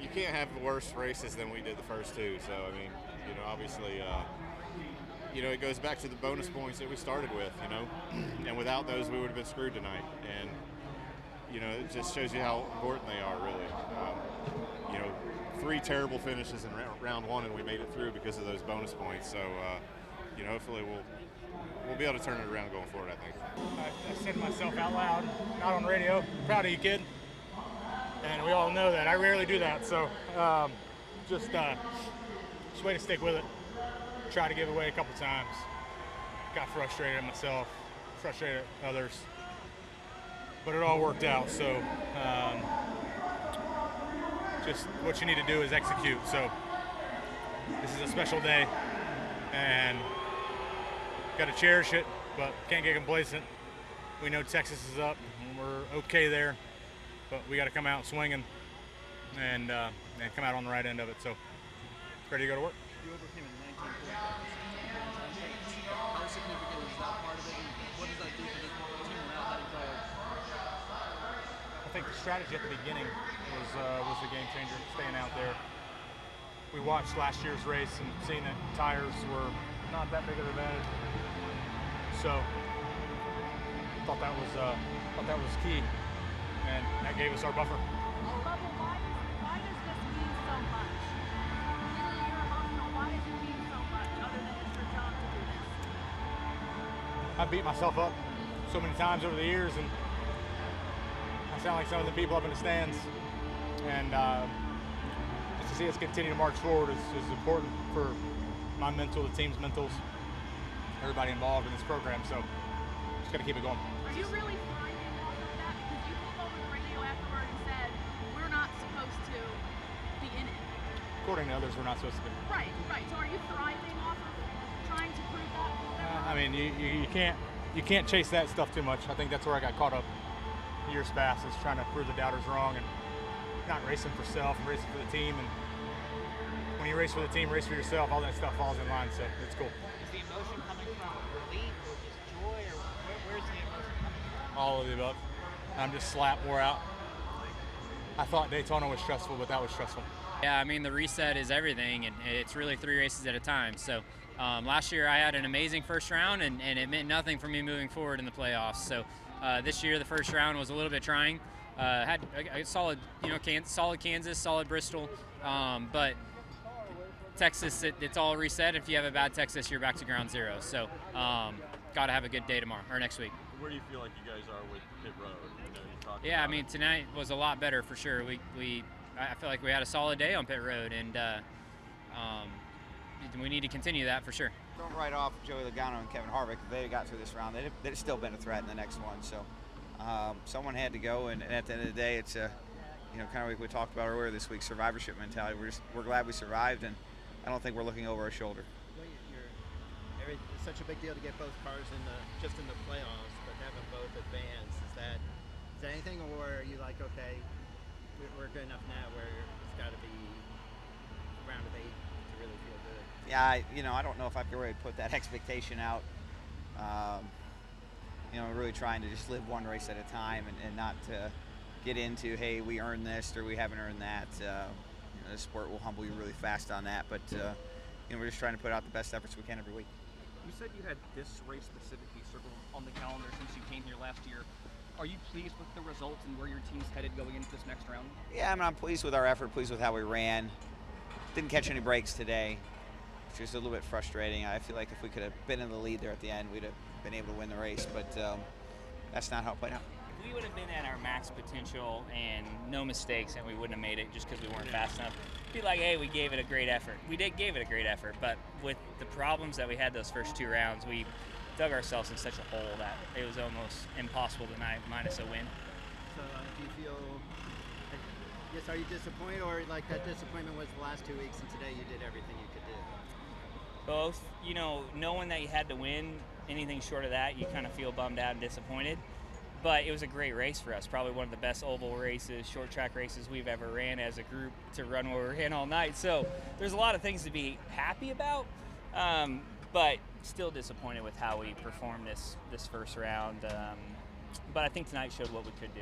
you can't have worse races than we did the first two. So, I mean, obviously, it goes back to the bonus points that we started with, and without those, we would have been screwed tonight. And, it just shows you how important they are, really. 3 terrible finishes in round one, and we made it through because of those bonus points. So, hopefully we'll be able to turn it around going forward, I think. I said to myself out loud, not on the radio, proud of you, kid. And we all know that. I rarely do that. So just way to stick with it. Try to give away a couple times. Got frustrated at myself, frustrated at others. But it all worked out. So just what you need to do is execute. So this is a special day. And got to cherish it, but can't get complacent. We know Texas is up. We're okay there, but we got to come out swinging and come out on the right end of it. So, ready to go to work. You overcame a 19-point deficit. How significant is that part of it, and what does that do for the team now heading forward? I think the strategy at the beginning was the game changer, staying out there. We watched last year's race and seeing that tires were not that big of an advantage. So thought that was key, and that gave us our buffer. Bubba, why does this mean so much? You're emotional. Why does it mean so much, other than it's your job to do this? I beat myself up so many times over the years, and I sound like some of the people up in the stands. And just to see us continue to march forward is important for my mental, the team's mentals, everybody involved in this program. So just got to keep it going. Are you really thriving off of that? Because you came over the radio afterward and said we're not supposed to be in it. According to others, we're not supposed to be. Right. So are you thriving off of trying to prove that? I mean, you can't chase that stuff too much. I think that's where I got caught up years past, is trying to prove the doubters wrong and not racing for self and racing for the team. And when you race for the team, race for yourself, all that stuff falls in line. So it's cool. Is the emotion coming from relief or just joy, or where's the emotion coming from? All of the above. I'm just slap wore out. I thought Daytona was stressful, but that was stressful. Yeah, I mean, the reset is everything, and it's really 3 races at a time. So last year I had an amazing first round, and it meant nothing for me moving forward in the playoffs. So this year the first round was a little bit trying. Had a solid, solid Kansas, solid Bristol, but Texas, it's all reset. If you have a bad Texas, you're back to ground zero. So got to have a good day tomorrow or next week. Where do you feel like you guys are with pit road? Yeah, I mean, tonight was a lot better for sure. I feel like we had a solid day on pit road, and we need to continue that for sure. Don't write off Joey Logano and Kevin Harvick. If they got through this round, they'd have still been a threat in the next one. So someone had to go, and at the end of the day, it's kind of like we talked about earlier this week, survivorship mentality. We're glad we survived, and I don't think we're looking over our shoulder. It's such a big deal to get both cars just in the playoffs, but having both advance, is that anything, or are you like, okay, we're good enough now where it's got to be round of 8 to really feel good? Yeah, I don't know if I could really put that expectation out. Really trying to just live one race at a time and not to get into, hey, we earned this or we haven't earned that. The sport will humble you really fast on that, but we're just trying to put out the best efforts we can every week. You said you had this race specifically circled on the calendar since you came here last year. Are you pleased with the results and where your team's headed going into this next round? Yeah, I'm pleased with our effort, pleased with how we ran. Didn't catch any breaks today, which was a little bit frustrating. I feel like if we could have been in the lead there at the end, we'd have been able to win the race, but that's not how it played out. If we would have been at our max potential and no mistakes, and we wouldn't have made it just because we weren't fast enough, be like, hey, we gave it a great effort. We gave it a great effort, but with the problems that we had those first 2 rounds, we dug ourselves in such a hole that it was almost impossible tonight, minus a win. So do you feel, are you disappointed, or like that disappointment was the last 2 weeks and today you did everything you could do? Both. Knowing that you had to win, anything short of that, you kind of feel bummed out and disappointed. But it was a great race for us, probably one of the best oval races, short track races we've ever ran as a group to run where we're in all night. So there's a lot of things to be happy about, but still disappointed with how we performed this first round. But I think tonight showed what we could do.